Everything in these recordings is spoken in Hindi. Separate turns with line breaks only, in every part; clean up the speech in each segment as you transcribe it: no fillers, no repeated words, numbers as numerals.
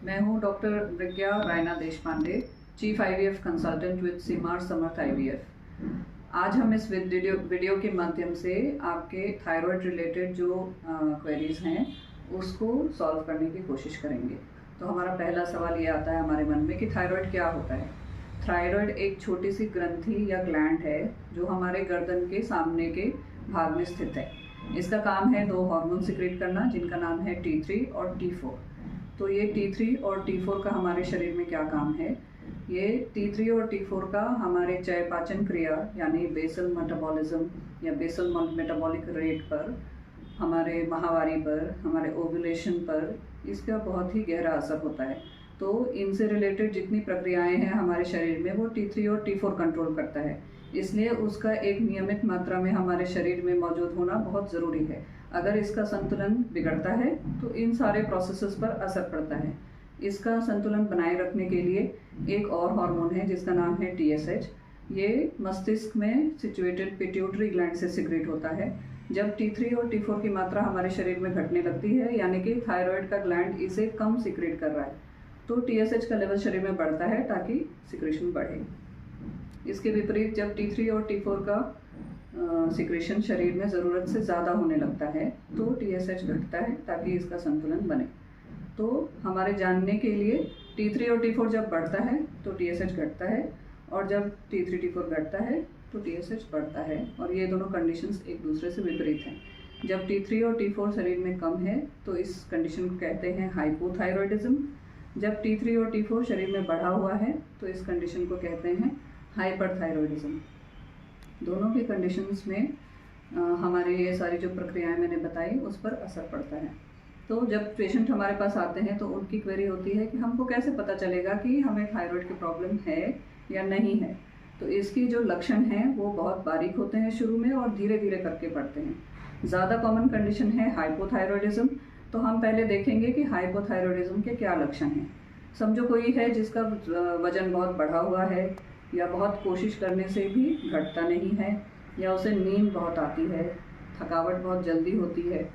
मैं हूं doctor Pragya Raina Deshpande, chief IVF consultant with सीमार समर्थ आईवीएफ। आज हम इस वीडियो के माध्यम से आपके थायराइड रिलेटेड जो क्वेरीज हैं उसको सॉल्व करने की कोशिश करेंगे। तो हमारा पहला सवाल ये आता है हमारे मन में कि थायराइड क्या होता है। थायराइड एक छोटी सी ग्रंथि या ग्लैंड है जो हमारे गर्दन के सामने के भाग में स्थित है। इसका काम है दो हार्मोन सिक्रेट करना जिनका नाम है T3 और T4। तो ये T3 और T4 का हमारे शरीर में क्या काम है? ये T3 और T4 का हमारे चयापचय क्रिया यानी बेसल मेटाबॉलिज्म या बेसल मेटाबॉलिक रेट पर, हमारे माहवारी पर, हमारे ओव्यूलेशन पर इसका बहुत ही गहरा असर होता है। तो इनसे रिलेटेड जितनी प्रक्रियाएं हैं हमारे शरीर में वो T3 और T4 कंट्रोल करता है, इसलिए उसका एक नियमित मात्रा में हमारे शरीर में मौजूद होना बहुत ज़रूरी है। अगर इसका संतुलन बिगड़ता है तो इन सारे प्रोसेसेस पर असर पड़ता है। इसका संतुलन बनाए रखने के लिए एक और हार्मोन है जिसका नाम है TSH। ये मस्तिष्क में सिचुएटेड पिट्यूटरी ग्लैंड से सिक्रेट होता है। जब T3 और T4 की मात्रा हमारे शरीर में घटने लगती है, यानी कि थायराइड का ग्लैंड इसे कम सिक्रेट कर रहा है, तो TSH का लेवल शरीर में बढ़ता है ताकि सिक्रेशन बढ़े। इसके विपरीत जब T3 और T4 का सिक्रेशन शरीर में ज़रूरत से ज़्यादा होने लगता है तो TSH घटता है ताकि इसका संतुलन बने। तो हमारे जानने के लिए T3 और T4 जब बढ़ता है तो TSH घटता है, और जब T3 T4 घटता है तो TSH बढ़ता है, और ये दोनों कंडीशंस एक दूसरे से विपरीत हैं। जब T3 और T4 शरीर में कम है तो इस कंडीशन को कहते हैं हाइपोथायरॉयडिज्म। जब T3 और T4 शरीर में बढ़ा हुआ है तो इस कंडीशन को कहते हैं हाइपरथायरॉयडिज्म। दोनों की कंडीशंस में हमारे ये सारी जो प्रक्रियाएं मैंने बताई उस पर असर पड़ता है। तो जब पेशेंट हमारे पास आते हैं तो उनकी क्वेरी होती है कि हमको कैसे पता चलेगा कि हमें थायराइड की प्रॉब्लम है या नहीं है। तो इसकी जो लक्षण हैं वो बहुत बारीक होते हैं शुरू में और धीरे धीरे करके बढ़ते हैं। ज़्यादा कॉमन कंडीशन है हाइपोथायरॉयडिज्म। तो हम पहले देखेंगे कि हाइपोथायरॉयडिज्म के क्या लक्षण हैं। समझो कोई है जिसका वजन बहुत बढ़ा हुआ है, या बहुत कोशिश करने से भी घटता नहीं है, या उसे नींद बहुत आती है, थकावट बहुत जल्दी होती है,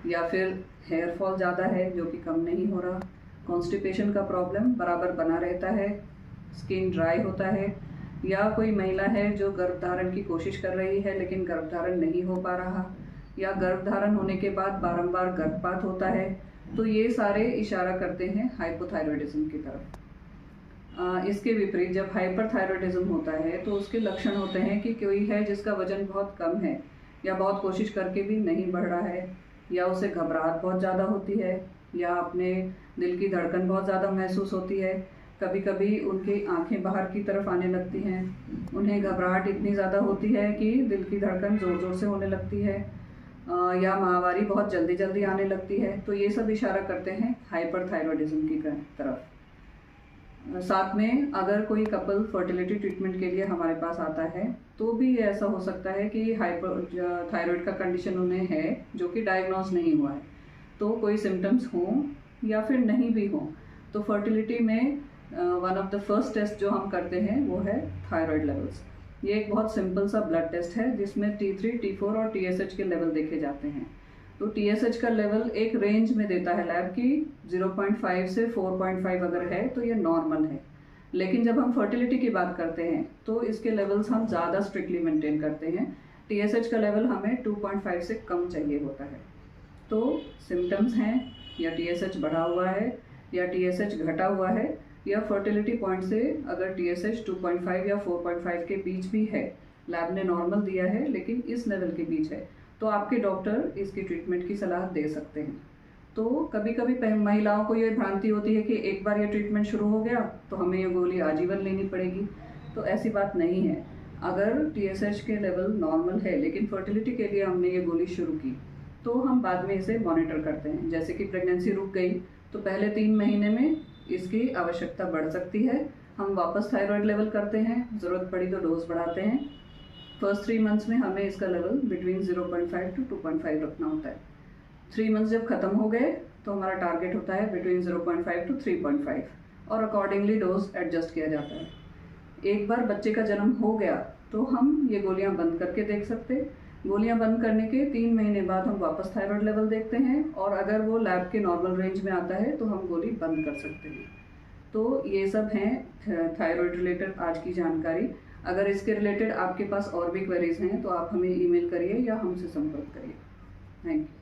या फिर हेयर फॉल ज़्यादा है जो कि कम नहीं हो रहा, कॉन्स्टिपेशन का प्रॉब्लम बराबर बना रहता है, स्किन ड्राई होता है, या कोई महिला है जो गर्भधारण की कोशिश कर रही है लेकिन गर्भधारण नहीं हो पा रहा, या गर्भधारण होने के बाद बारंबार गर्भपात होता है। तो ये सारे इशारा करते हैं हाइपोथायरॉयडिज्म की तरफ। इसके विपरीत जब हाइपरथायरॉयडिज्म होता है तो उसके लक्षण होते हैं कि कोई है जिसका वजन बहुत कम है, या बहुत कोशिश करके भी नहीं बढ़ रहा है, या उसे घबराहट बहुत ज़्यादा होती है, या अपने दिल की धड़कन बहुत ज़्यादा महसूस होती है। कभी कभी उनकी आंखें बाहर की तरफ आने लगती हैं, उन्हें घबराहट इतनी ज़्यादा होती है कि दिल की धड़कन ज़ोर ज़ोर से होने लगती है, या माहवारी बहुत जल्दी जल्दी आने लगती है। तो ये सब इशारा करते हैं हाइपरथायरॉयडिज्म की तरफ। साथ में अगर कोई कपल फर्टिलिटी ट्रीटमेंट के लिए हमारे पास आता है तो भी ऐसा हो सकता है कि थायराइड का कंडीशन उन्हें है जो कि डायग्नोज नहीं हुआ है। तो कोई सिम्टम्स हों या फिर नहीं भी हों तो फर्टिलिटी में one of the first test जो हम करते हैं वो है थायराइड लेवल्स। ये एक बहुत सिंपल सा ब्लड टेस्ट है जिसमें T3, T4 और TSH के लेवल देखे जाते हैं। तो TSH का लेवल एक रेंज में देता है लैब की 0.5 से 4.5 अगर है तो ये नॉर्मल है। लेकिन जब हम फर्टिलिटी की बात करते हैं तो इसके लेवल्स हम ज़्यादा स्ट्रिक्टली मेंटेन करते हैं। TSH का लेवल हमें 2.5 से कम चाहिए होता है। तो सिम्टम्स हैं या TSH बढ़ा हुआ है या TSH घटा हुआ है, या फर्टिलिटी पॉइंट से अगर TSH 2.5 या 4.5 के बीच भी है, लैब ने नॉर्मल दिया है लेकिन इस लेवल के बीच है, तो आपके डॉक्टर इसकी ट्रीटमेंट की सलाह दे सकते हैं। तो कभी कभी महिलाओं को ये भ्रांति होती है कि एक बार ये ट्रीटमेंट शुरू हो गया तो हमें ये गोली आजीवन लेनी पड़ेगी। तो ऐसी बात नहीं है। अगर TSH के लेवल नॉर्मल है लेकिन फर्टिलिटी के लिए हमने ये गोली शुरू की तो हम बाद में इसे मॉनिटर करते हैं। जैसे कि प्रेगनेंसी रुक गई तो पहले 3 महीने में इसकी आवश्यकता बढ़ सकती है, हम वापस थायराइड लेवल करते हैं, ज़रूरत पड़ी तो डोज बढ़ाते हैं। फर्स्ट 3 मंथ्स में हमें इसका लेवल बिटवीन 0.5 to 2.5 रखना होता है। 3 मंथ्स जब ख़त्म हो गए तो हमारा टारगेट होता है बिटवीन 0.5 to 3.5, और अकॉर्डिंगली डोज एडजस्ट किया जाता है। एक बार बच्चे का जन्म हो गया तो हम ये गोलियां बंद करके देख सकते, गोलियां बंद करने के 3 महीने बाद हम वापस थायराइड लेवल देखते हैं, और अगर वो लैब के नॉर्मल रेंज में आता है तो हम गोली बंद कर सकते हैं। तो ये सब हैं थायराइड रिलेटेड आज की जानकारी। अगर इसके रिलेटेड आपके पास और भी क्वेरीज हैं तो आप हमें ईमेल करिए या हमसे संपर्क करिए। Thank you.